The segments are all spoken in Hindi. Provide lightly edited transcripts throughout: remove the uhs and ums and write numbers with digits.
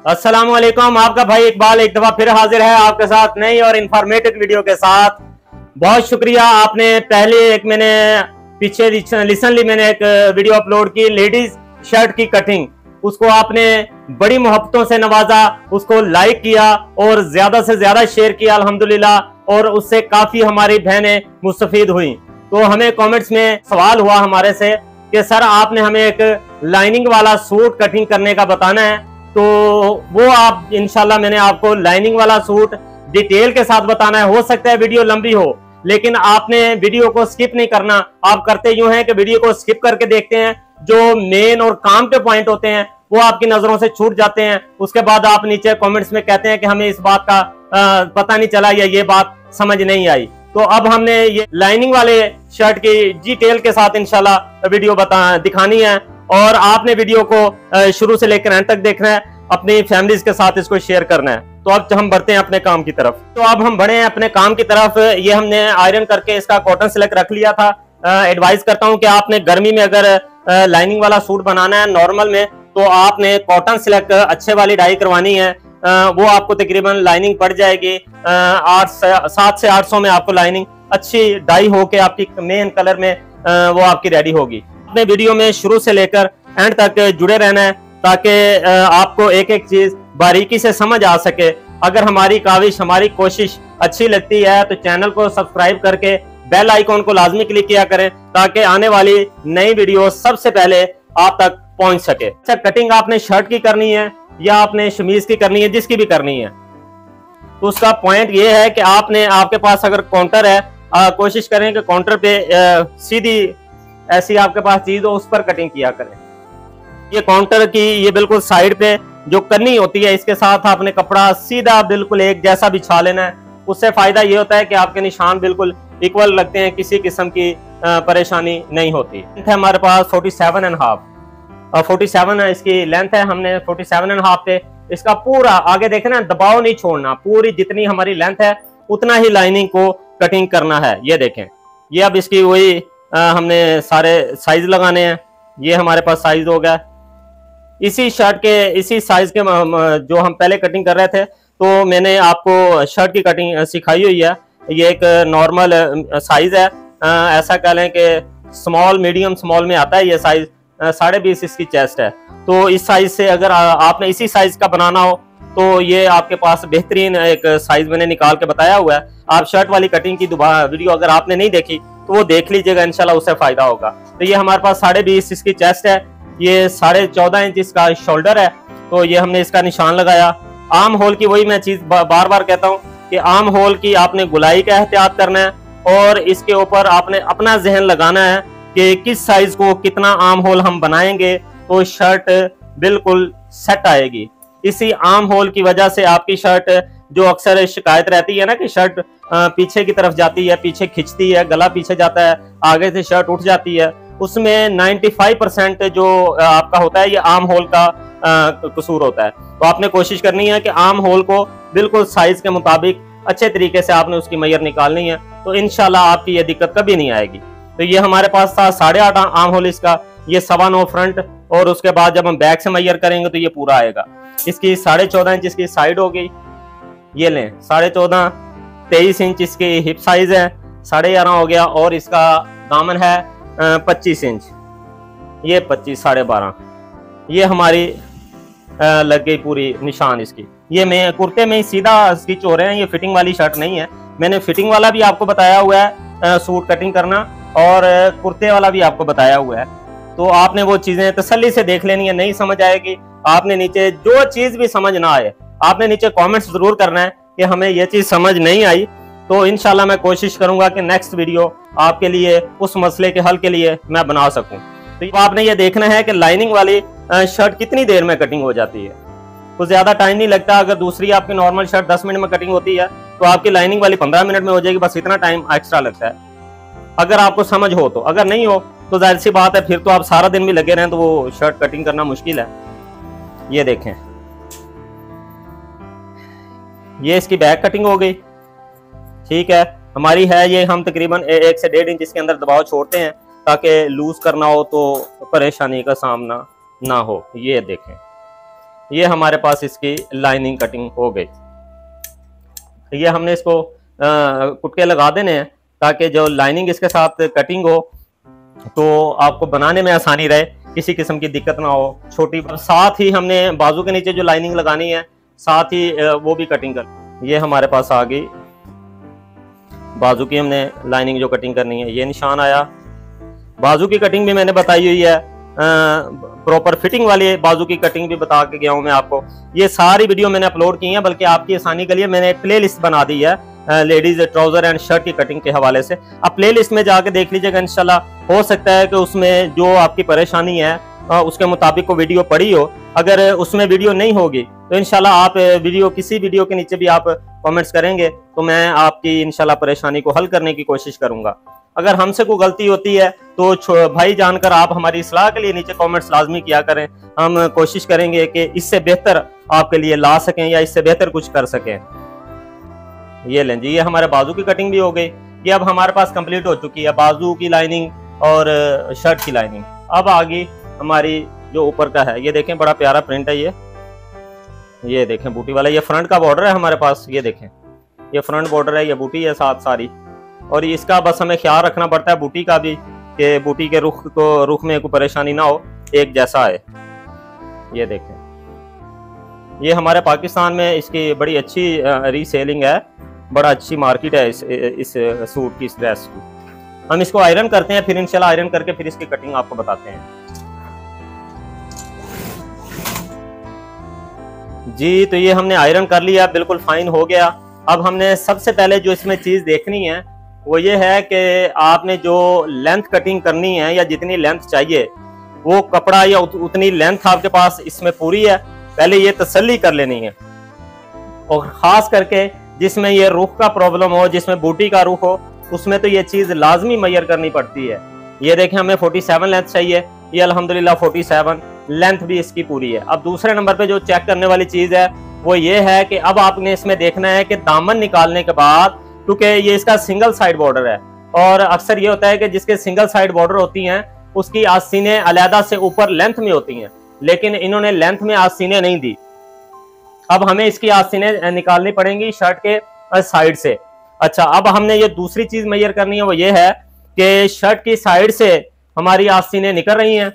अस्सलाम वालेकुम। आपका भाई इकबाल एक दफा फिर हाजिर है आपके साथ नई और इंफॉर्मेटिव वीडियो के साथ। बहुत शुक्रिया। आपने पहले मैंने पीछे रिसेंटली मैंने एक वीडियो अपलोड की लेडीज शर्ट की कटिंग, उसको आपने बड़ी मोहब्बतों से नवाजा, उसको लाइक किया और ज्यादा से ज्यादा शेयर किया अल्हम्दुलिल्लाह, और उससे काफी हमारी बहनें मुस्तफीद हुई। तो हमें कमेंट्स में सवाल हुआ हमारे से कि सर आपने हमें एक लाइनिंग वाला सूट कटिंग करने का बताना है, तो वो आप इंशाल्लाह मैंने आपको लाइनिंग वाला सूट डिटेल के साथ बताना है। हो सकता है वीडियो लंबी हो, लेकिन आपने वीडियो को स्किप नहीं करना। आप करते यूं हैं कि वीडियो को स्किप करके देखते हैं, जो मेन और काम के पॉइंट होते हैं वो आपकी नजरों से छूट जाते हैं। उसके बाद आप नीचे कमेंट्स में कहते हैं कि हमें इस बात का पता नहीं चला या ये बात समझ नहीं आई। तो अब हमने ये लाइनिंग वाले शर्ट की डिटेल के साथ इंशाल्लाह वीडियो दिखानी है, और आपने वीडियो को शुरू से लेकर एंड तक देखना है, अपनी फैमिलीज के साथ इसको शेयर करना है। तो अब हम बढ़ते हैं अपने काम की तरफ। तो अब हम बढ़े हैं अपने काम की तरफ। ये हमने आयरन करके इसका कॉटन सिलेक्ट रख लिया था। एडवाइस करता हूं कि आपने गर्मी में अगर लाइनिंग वाला सूट बनाना है नॉर्मल में, तो आपने कॉटन सिलेक्ट अच्छे वाली डाई करवानी है। वो आपको तकरीबन लाइनिंग पड़ जाएगी 700 से 800 में। आपको लाइनिंग अच्छी डाई होके आपकी मेन कलर में वो आपकी रेडी होगी। अपने वीडियो में शुरू से लेकर एंड तक जुड़े रहना है, ताकि आपको एक एक चीज बारीकी से समझ आ सके। अगर हमारी काविश, हमारी कोशिश अच्छी लगती है तो चैनल को सब्सक्राइब करके बेल आइकॉन को लाजमी क्लिक किया करें, ताकि आने वाली नई वीडियो सबसे पहले आप तक पहुंच सके। अच्छा, कटिंग आपने शर्ट की करनी है या आपने शमीज की करनी है, जिसकी भी करनी है, तो उसका पॉइंट ये है कि आपके पास अगर काउंटर है, कोशिश करें कि काउंटर पे सीधी ऐसी आपके पास चीज हो, उस पर कटिंग किया करें। ये काउंटर की ये बिल्कुल साइड पे जो करनी होती है, इसके साथ आपने कपड़ा सीधा बिल्कुल एक जैसा बिछा लेना है। उससे फायदा ये होता है कि आपके निशान बिल्कुल इक्वल लगते हैं, किसी किस्म की परेशानी नहीं होती। हमारे पास 47.5 47 इसकी लेंथ है। हमने 47.5 पे इसका पूरा आगे देखना, दबाव नहीं छोड़ना, पूरी जितनी हमारी लेंथ है उतना ही लाइनिंग को कटिंग करना है। ये देखें, ये अब इसकी वही हमने सारे साइज लगाने हैं। ये हमारे पास साइज हो गया इसी शर्ट के, इसी साइज के जो हम पहले कटिंग कर रहे थे। तो मैंने आपको शर्ट की कटिंग सिखाई हुई है। ये एक नॉर्मल साइज है, ऐसा कह लें कि स्मॉल मीडियम स्मॉल में आता है ये साइज। 20.5 इसकी चेस्ट है। तो इस साइज से अगर आपने इसी साइज का बनाना हो तो ये आपके पास बेहतरीन एक साइज मैंने निकाल के बताया हुआ है। आप शर्ट वाली कटिंग की वीडियो अगर आपने नहीं देखी तो वो देख लीजिएगा, इंशाल्लाह उससे फायदा होगा। तो ये हमारे पास 20.5 इसकी चेस्ट है, ये 14.5 इंच इसका शोल्डर है। तो ये हमने इसका निशान लगाया। आर्म होल की वही मैं चीज बार बार कहता हूँ कि आर्म होल की आपने गुलाई का एहतियात करना है, और इसके ऊपर आपने अपना जहन लगाना है कि किस साइज को कितना आर्म होल हम बनाएंगे तो शर्ट बिल्कुल सेट आएगी। इसी आर्म होल की वजह से आपकी शर्ट, जो अक्सर शिकायत रहती है ना कि शर्ट पीछे की तरफ जाती है, पीछे खिंचती है, गला पीछे जाता है, आगे से शर्ट उठ जाती है, उसमें 95% जो आपका होता है ये आर्म होल का कसूर होता है। तो आपने कोशिश करनी है कि आर्म होल को बिल्कुल साइज के मुताबिक अच्छे तरीके से आपने उसकी मैयर निकालनी है, तो इंशाल्लाह आपकी ये दिक्कत कभी नहीं आएगी। तो ये हमारे पास था 8.5 आर्म होल इसका, ये 9.25 फ्रंट, और उसके बाद जब हम बैक से मैयर करेंगे तो ये पूरा आएगा। इसकी 14.5 इंच इसकी साइड हो गई, ये लें 14.5, 23 इंच इसकी हिप साइज है, 11.5 हो गया, और इसका दामन है 25 इंच, ये 25 12.5, ये हमारी लग गई पूरी निशान इसकी। ये मैं कुर्ते में ही सीधा स्टिच हो रहे हैं, ये फिटिंग वाली शर्ट नहीं है। मैंने फिटिंग वाला भी आपको बताया हुआ है सूट कटिंग करना, और कुर्ते वाला भी आपको बताया हुआ है। तो आपने वो चीजें तसल्ली से देख लेनी है। नहीं समझ आएगी, आपने नीचे जो चीज भी समझ ना आए आपने नीचे कमेंट्स जरूर करना है कि हमें ये चीज समझ नहीं आई। तो इंशाल्लाह मैं कोशिश करूंगा कि नेक्स्ट वीडियो आपके लिए उस मसले के हल के लिए मैं बना सकूं। तो आपने ये देखना है कि लाइनिंग वाली शर्ट कितनी देर में कटिंग हो जाती है। कुछ ज्यादा टाइम नहीं लगता। अगर दूसरी आपकी नॉर्मल शर्ट 10 मिनट में कटिंग होती है तो आपकी लाइनिंग वाली 15 मिनट में हो जाएगी, बस इतना टाइम एक्स्ट्रा लगता है अगर आपको समझ हो तो। अगर नहीं हो तो जाहिर सी बात है, फिर तो आप सारा दिन भी लगे रहें तो वो शर्ट कटिंग करना मुश्किल है। ये देखें, ये इसकी बैक कटिंग हो गई, ठीक है। हमारी है ये, हम तकरीबन 1 से 1.5 इंच इसके अंदर दबाव छोड़ते हैं ताकि लूज करना हो तो परेशानी का सामना ना हो। ये देखें, ये हमारे पास इसकी लाइनिंग कटिंग हो गई। ये हमने इसको कुटके लगा देने हैं ताकि जो लाइनिंग इसके साथ कटिंग हो तो आपको बनाने में आसानी रहे, किसी किस्म की दिक्कत ना हो। छोटी साथ ही हमने बाजू के नीचे जो लाइनिंग लगानी है साथ ही वो भी कटिंग कर। ये हमारे पास आ गई बाजू की, हमने लाइनिंग जो कटिंग करनी है, ये निशान आया। बाजू की कटिंग भी मैंने बताई हुई है, प्रॉपर फिटिंग वाली बाजू की कटिंग भी बता के गया हूं मैं आपको। ये सारी वीडियो मैंने अपलोड की है, बल्कि आपकी आसानी के लिए मैंने एक प्ले लिस्ट बना दी है लेडीज ट्राउजर एंड शर्ट की कटिंग के हवाले से। आप प्ले लिस्ट में जाके देख लीजिएगा, इंशाल्लाह हो सकता है कि उसमें जो आपकी परेशानी है उसके मुताबिक को वीडियो पड़ी हो। अगर उसमें वीडियो नहीं होगी तो इंशाल्लाह आप किसी वीडियो के नीचे भी आप कमेंट्स करेंगे तो मैं आपकी इंशाल्लाह परेशानी को हल करने की कोशिश करूंगा। अगर हमसे कोई गलती होती है तो भाई जानकर आप हमारी इस्लाह के लिए नीचे कमेंट्स लाजमी किया करें। हम कोशिश करेंगे कि इससे बेहतर आपके लिए ला सकें या इससे बेहतर कुछ कर सकें। ये लें जी, ये हमारे बाजू की कटिंग भी हो गई। ये अब हमारे पास कंप्लीट हो चुकी है बाजू की लाइनिंग और शर्ट की लाइनिंग। अब आ गई हमारी जो ऊपर का है, ये देखें बड़ा प्यारा प्रिंट है। ये देखें बूटी वाला, ये फ्रंट का बॉर्डर है हमारे पास। ये देखें ये फ्रंट बॉर्डर है, ये बूटी है साथ सारी। और इसका बस हमें ख्याल रखना पड़ता है बूटी का भी कि बूटी के रुख में कोई परेशानी ना हो, एक जैसा है। ये देखें ये हमारे पाकिस्तान में इसकी बड़ी अच्छी रीसेलिंग है, बड़ा अच्छी मार्केट है इस सूट की, इस ड्रेस की। हम इसको आयरन करते हैं, फिर इंशाल्लाह आयरन करके फिर इसकी कटिंग आपको बताते हैं जी। तो ये हमने आयरन कर लिया, बिल्कुल फाइन हो गया। अब हमने सबसे पहले जो इसमें चीज देखनी है वो ये है कि आपने जो लेंथ कटिंग करनी है या जितनी लेंथ चाहिए वो कपड़ा या उतनी लेंथ आपके पास इसमें पूरी है, पहले ये तसल्ली कर लेनी है। और खास करके जिसमें ये रुख का प्रॉब्लम हो, जिसमें बूटी का रुख हो, उसमें तो ये चीज लाजमी मैयर करनी पड़ती है। ये देखें हमें 47 लेंथ चाहिए, ये अल्हम्दुलिल्लाह 47 लेंथ भी इसकी पूरी है। अब दूसरे नंबर पे जो चेक करने वाली चीज है वो ये है कि अब आपने इसमें देखना है कि दामन निकालने के बाद, क्योंकि ये इसका सिंगल साइड बॉर्डर है और अक्सर ये होता है कि जिसके सिंगल साइड बॉर्डर होती हैं उसकी आस्तीनें अलहदा से ऊपर लेंथ में होती हैं, लेकिन इन्होंने लेंथ में आस्तीनें नहीं दी। अब हमें इसकी आस्तीनें निकालनी पड़ेंगी शर्ट के साइड से। अच्छा, अब हमने ये दूसरी चीज मेजर करनी है, वो ये है कि शर्ट की साइड से हमारी आस्तीनें निकल रही हैं।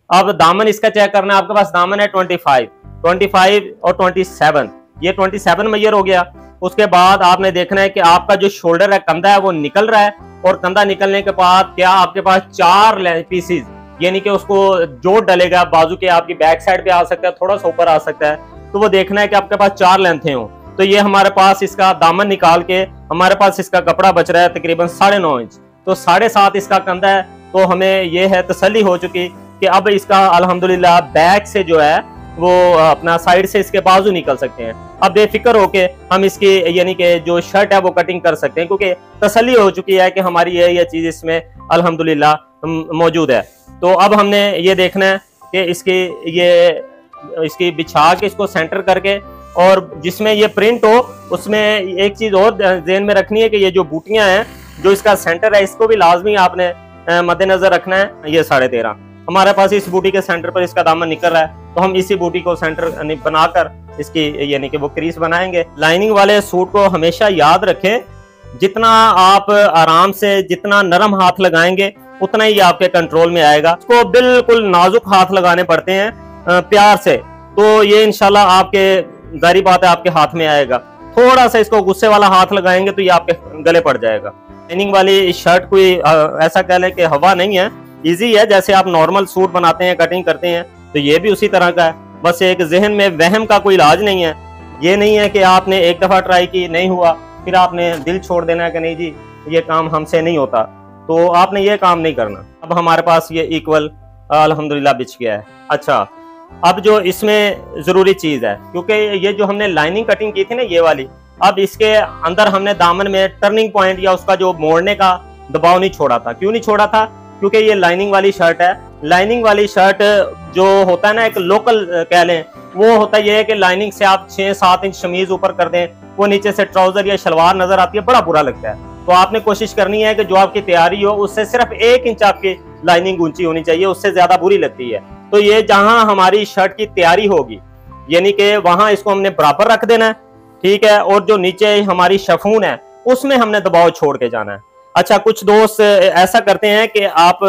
अब दामन इसका चेक करना है, आपके पास दामन है 25 और 27, ये 27 मेजर हो गया। उसके बाद आपने देखना है कि आपका जो शोल्डर है, कंधा है, वो निकल रहा है। और कंधा निकलने के बाद क्या आपके पास 4 पीसीज, यानी कि उसको जोड़ डलेगा, बाजू के आपकी बैक साइड पे आ सकता है, थोड़ा सा ऊपर आ सकता है, तो वो देखना है कि आपके पास 4 लेंथें हो। तो ये हमारे पास इसका दामन निकाल के हमारे पास इसका कपड़ा बच रहा है तकरीबन 9.5 इंच, तो 7.5 इसका कंधा है। तो हमें ये है तसल्ली हो चुकी कि अब इसका अल्हम्दुलिल्लाह बैक से जो है वो अपना साइड से इसके बाजू निकल सकते हैं। अब बेफिक्र होके हम इसकी यानी कि जो शर्ट है वो कटिंग कर सकते हैं, क्योंकि तसल्ली हो चुकी है कि हमारी ये चीज इसमें अल्हम्दुलिल्लाह मौजूद है। तो अब हमने ये देखना है कि इसकी बिछा के इसको सेंटर करके, और जिसमें ये प्रिंट हो उसमें एक चीज और ध्यान में रखनी है कि ये जो बूटियां हैं, जो इसका सेंटर है, इसको भी लाजमी आपने मद्देनजर रखना है। ये 13.5 हमारे पास इस बूटी के सेंटर पर इसका दामन निकल रहा है, तो हम इसी बूटी को सेंटर बनाकर इसकी यानी कि वो क्रीज बनाएंगे। लाइनिंग वाले सूट को हमेशा याद रखें, जितना आप आराम से, जितना नरम हाथ लगाएंगे उतना ही आपके कंट्रोल में आएगा। इसको बिल्कुल नाजुक हाथ लगाने पड़ते हैं प्यार से, तो ये इंशाल्लाह आपके जारी बात है आपके हाथ में आएगा। थोड़ा सा इसको गुस्से वाला हाथ लगाएंगे तो ये आपके गले पड़ जाएगा। लाइनिंग वाली शर्ट कोई ऐसा कह लें कि हवा नहीं है, इजी है। जैसे आप नॉर्मल सूट बनाते हैं, कटिंग करते हैं, तो ये भी उसी तरह का है। बस एक जहन में वहम का कोई इलाज नहीं है। ये नहीं है कि आपने एक दफा ट्राई की, नहीं हुआ, फिर आपने दिल छोड़ देना है कि नहीं जी ये काम हमसे नहीं होता, तो आपने ये काम नहीं करना। अब हमारे पास ये इक्वल अल्हम्दुलिल्लाह बिछ गया है। अच्छा, अब जो इसमें जरूरी चीज है, क्योंकि ये जो हमने लाइनिंग कटिंग की थी ना ये वाली, अब इसके अंदर हमने दामन में टर्निंग पॉइंट या उसका जो मोड़ने का दबाव नहीं छोड़ा था। क्यों नहीं छोड़ा था? क्योंकि ये लाइनिंग वाली शर्ट है। लाइनिंग वाली शर्ट जो होता है ना, एक लोकल कह लें, वो होता ये है कि लाइनिंग से आप 6-7 इंच शमीज ऊपर कर दें, वो नीचे से ट्राउजर या शलवार नजर आती है, बड़ा बुरा लगता है। तो आपने कोशिश करनी है कि जो आपकी तैयारी हो उससे सिर्फ 1 इंच आपकी लाइनिंग ऊंची होनी चाहिए, उससे ज्यादा बुरी लगती है। तो ये जहां हमारी शर्ट की तैयारी होगी यानी कि वहां इसको हमने बराबर रख देना है, ठीक है। और जो नीचे हमारी शफून है उसमें हमने दबाव छोड़ के जाना है। अच्छा, कुछ दोस्त ऐसा करते हैं कि आप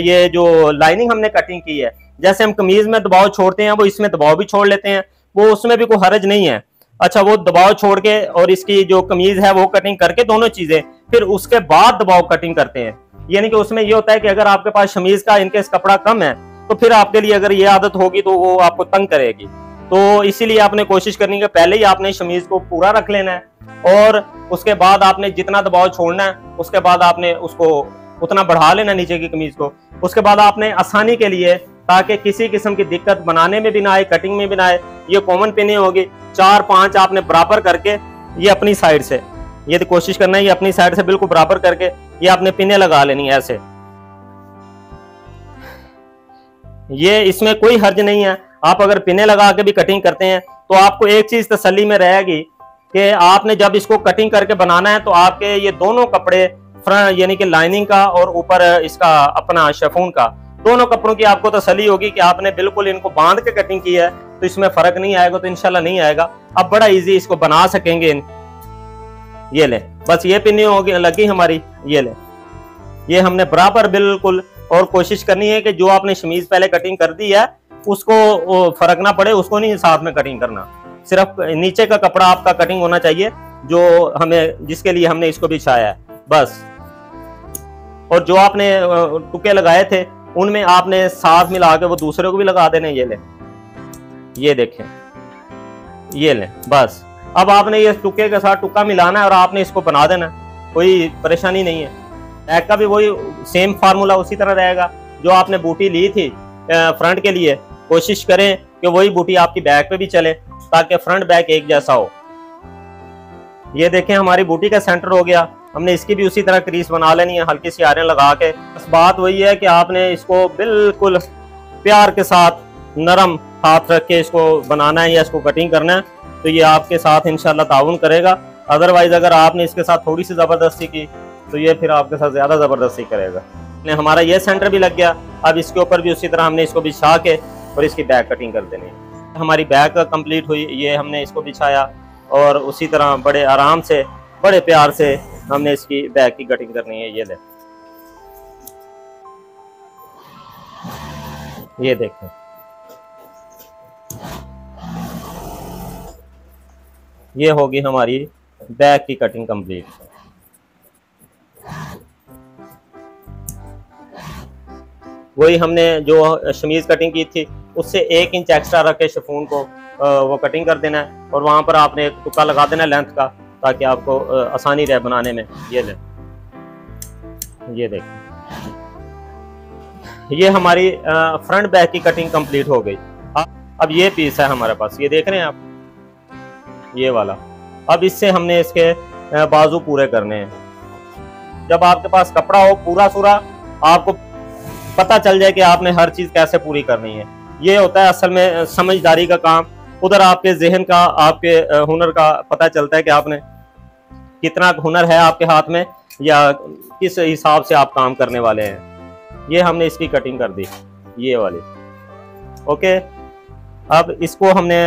ये जो लाइनिंग हमने कटिंग की है, जैसे हम कमीज में दबाव छोड़ते हैं वो इसमें दबाव भी छोड़ लेते हैं, वो उसमें भी कोई हर्ज नहीं है। अच्छा, वो दबाव छोड़ के और इसकी जो कमीज है वो कटिंग करके दोनों चीजें, फिर उसके बाद दबाव कटिंग करते हैं। यानी कि उसमें ये होता है कि अगर आपके पास शमीज का इनकेस कपड़ा कम है तो फिर आपके लिए अगर ये आदत होगी तो वो आपको तंग करेगी। तो इसीलिए आपने कोशिश करनी है पहले ही आपने शमीज को पूरा रख लेना है और उसके बाद आपने जितना दबाव छोड़ना है उसके बाद आपने उसको उतना बढ़ा लेना नीचे की कमीज को। उसके बाद आपने आसानी के लिए, ताकि किसी किस्म की दिक्कत बनाने में भी ना आए, कटिंग में भी ना आए, ये कॉमन पिने होगी 4-5 आपने बराबर करके ये अपनी साइड से, ये कोशिश करना है ये अपनी साइड से बिल्कुल बराबर करके ये आपने पिने लगा लेनी है ऐसे। ये इसमें कोई हर्ज नहीं है, आप अगर पिने लगा के भी कटिंग करते हैं तो आपको एक चीज तसल्ली में रहेगी कि आपने जब इसको कटिंग करके बनाना है तो आपके ये दोनों कपड़े, फ्रंट यानी कि लाइनिंग का और ऊपर इसका अपना शेफून का, दोनों कपड़ों की आपको तसल्ली होगी कि आपने बिल्कुल इनको बांध के कटिंग की है, तो इसमें फर्क नहीं आएगा, तो इंशाल्लाह नहीं आएगा। अब बड़ा इजी इसको बना सकेंगे। ये ले, बस ये पिन्नी होगी लगी हमारी, ये ले, ये हमने बराबर बिल्कुल, और कोशिश करनी है कि जो आपने शमीज पहले कटिंग कर दी है उसको फर्क ना पड़े, उसको नहीं साथ में कटिंग करना, सिर्फ नीचे का कपड़ा आपका कटिंग होना चाहिए जो हमें, जिसके लिए हमने इसको बिछाया है, बस। और जो आपने टुके लगाए थे उनमें आपने साथ मिला के वो दूसरे को भी लगा देने। ये ले, ये देखें, ये ले, बस। अब आपने ये टुके के साथ टुक्का मिलाना है और आपने इसको बना देना, कोई परेशानी नहीं है। बैक का भी वही सेम फार्मूला उसी तरह रहेगा। जो आपने बूटी ली थी फ्रंट के लिए, कोशिश करें कि वही बूटी आपकी बैक पे भी चले ताकि फ्रंट बैक एक जैसा हो। ये देखें हमारी बूटी का सेंटर हो गया, हमने इसकी भी उसी तरह क्रीज बना लेनी है हल्की सी आयरन लगा के। बस बात वही है कि आपने इसको बिल्कुल प्यार के साथ नरम हाथ रख के इसको बनाना है या इसको कटिंग करना है, तो ये आपके साथ इंशाल्लाह ताउन करेगा। अदरवाइज अगर आपने इसके साथ थोड़ी सी जबरदस्ती की तो ये फिर आपके साथ ज्यादा जबरदस्ती करेगा। हमारा ये सेंटर भी लग गया, अब इसके ऊपर भी उसी तरह हमने इसको बिछा के और इसकी बैक कटिंग कर देनी है। हमारी बैक कंप्लीट हुई, ये हमने इसको बिछाया और उसी तरह बड़े आराम से, बड़े प्यार से हमने इसकी बैक की कटिंग करनी है। ये ले, ये देखें, ये होगी हमारी बैक की कटिंग कंप्लीट। वही हमने जो शमीज कटिंग की थी उससे 1 इंच एक्स्ट्रा रख के शिफॉन को वो कटिंग कर देना है और वहां पर आपने एक टुक्का लगा देना है लेंथ का, ताकि आपको आसानी रहे बनाने में। ये ले, ये देखें, ये हमारी फ्रंट बैक की कटिंग कंप्लीट हो गई। अब ये पीस है हमारे पास, ये देख रहे हैं आप, ये वाला। अब इससे हमने इसके बाजू पूरे करने हैं। जब आपके पास कपड़ा हो पूरा सूरा, आपको पता चल जाए कि आपने हर चीज कैसे पूरी करनी है, ये होता है असल में समझदारी का काम। उधर आपके जहन का, आपके हुनर का पता चलता है कि आपने कितना हुनर है आपके हाथ में या किस हिसाब से आप काम करने वाले हैं। ये हमने इसकी कटिंग कर दी, ये वाली। ओके, अब इसको हमने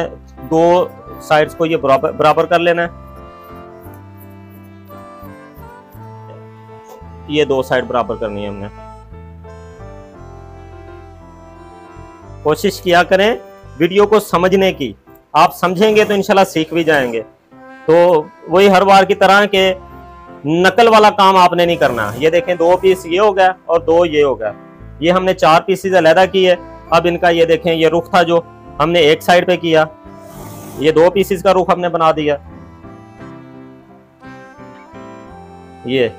2 साइड्स को ये बराबर कर लेना है। ये 2 साइड बराबर करनी है हमने। कोशिश किया करें वीडियो को समझने की, आप समझेंगे तो इंशाल्लाह सीख भी जाएंगे। तो वही हर बार की तरह के नकल वाला काम आपने नहीं करना। ये देखें 2 पीस ये हो गया और 2 ये हो गया, ये हमने 4 पीसेज अलहदा किए। अब इनका ये देखें, ये रुख था जो हमने एक साइड पे किया, ये 2 पीसेज का रुख हमने बना दिया। ये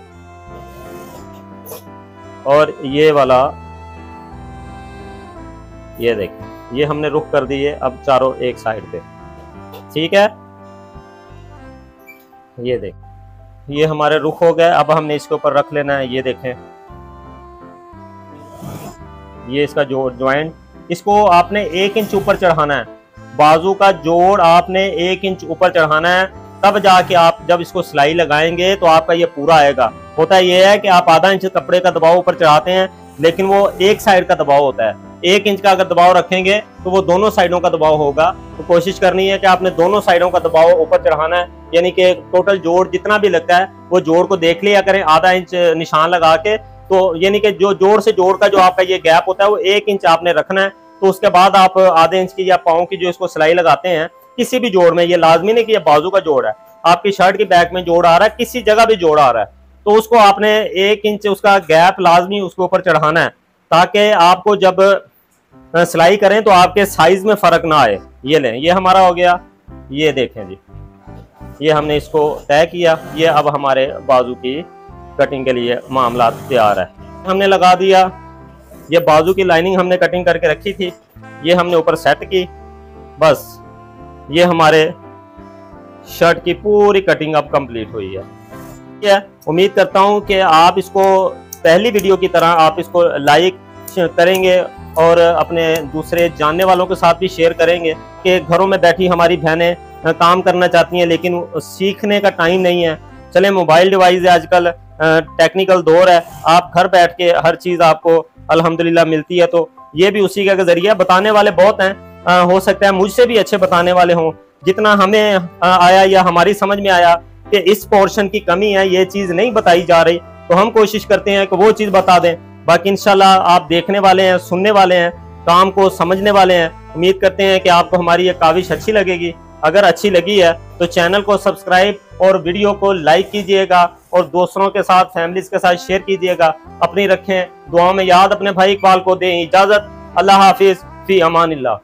और ये वाला, ये देखें, ये हमने रुख कर दिए अब चारों एक साइड पे, ठीक है। ये देख, ये हमारे रुख हो गए। अब हमने इसके ऊपर रख लेना है। ये देखें, ये इसका जॉइंट, इसको आपने 1 इंच ऊपर चढ़ाना है। बाजू का जोड़ आपने 1 इंच ऊपर चढ़ाना है, तब जाके आप जब इसको सिलाई लगाएंगे तो आपका ये पूरा आएगा। होता ये है कि आप आधा इंच कपड़े का दबाव ऊपर चढ़ाते हैं, लेकिन वो एक साइड का दबाव होता है। 1 इंच का अगर दबाव रखेंगे तो वो दोनों साइडों का दबाव होगा। तो कोशिश करनी है कि आपने दोनों साइडों का दबाव ऊपर चढ़ाना है, यानी कि टोटल जोड़ जितना भी लगता है वो जोड़ को देख लिया करें, आधा इंच निशान लगा के। तो यानी कि जो जोड़ से जोड़ का जो आपका ये गैप होता है वो 1 इंच आपने रखना है। तो उसके बाद आप आधे इंच की या पाँव की जो इसको सिलाई लगाते हैं किसी भी जोड़ में, ये लाजमी नहीं कि ये बाजू का जोड़ है, आपकी शर्ट की बैक में जोड़ आ रहा है, किसी जगह भी जोड़ आ रहा है, तो उसको आपने 1 इंच उसका गैप लाजमी उसके ऊपर चढ़ाना है, ताकि आपको जब सिलाई करें तो आपके साइज में फर्क ना आए। ये लें, ये हमारा हो गया, ये देखें जी, ये हमने इसको तय किया। ये अब हमारे बाजू की कटिंग के लिए मामला तैयार है। हमने लगा दिया, ये बाजू की लाइनिंग हमने कटिंग करके रखी थी, ये हमने ऊपर सेट की। बस ये हमारे शर्ट की पूरी कटिंग अब कंप्लीट हुई है। उम्मीद करता हूं कि आप इसको पहली वीडियो की तरह आप इसको लाइक करेंगे और अपने दूसरे जानने वालों के साथ भी शेयर करेंगे कि घरों में बैठी हमारी बहनें काम करना चाहती हैं लेकिन सीखने का टाइम नहीं है। चले, मोबाइल डिवाइस है आजकल, टेक्निकल दौर है, आप घर बैठ के हर चीज़ आपको अल्हम्दुलिल्लाह मिलती है। तो ये भी उसी का जरिया। बताने वाले बहुत हैं, हो सकता है मुझसे भी अच्छे बताने वाले हों। जितना हमें आया या हमारी समझ में आया कि इस पोर्शन की कमी है, ये चीज़ नहीं बताई जा रही, तो हम कोशिश करते हैं कि वो चीज़ बता दें। बाकी इंशाल्लाह आप देखने वाले हैं, सुनने वाले हैं, काम को समझने वाले हैं। उम्मीद करते हैं कि आपको हमारी ये काविश अच्छी लगेगी। अगर अच्छी लगी है तो चैनल को सब्सक्राइब और वीडियो को लाइक कीजिएगा और दोस्तों के साथ, फैमिलीज के साथ शेयर कीजिएगा। अपनी रखें दुआ में याद, अपने भाई इकबाल को दें इजाज़त। अल्लाह हाफिज़, फी अमानिल्लाह।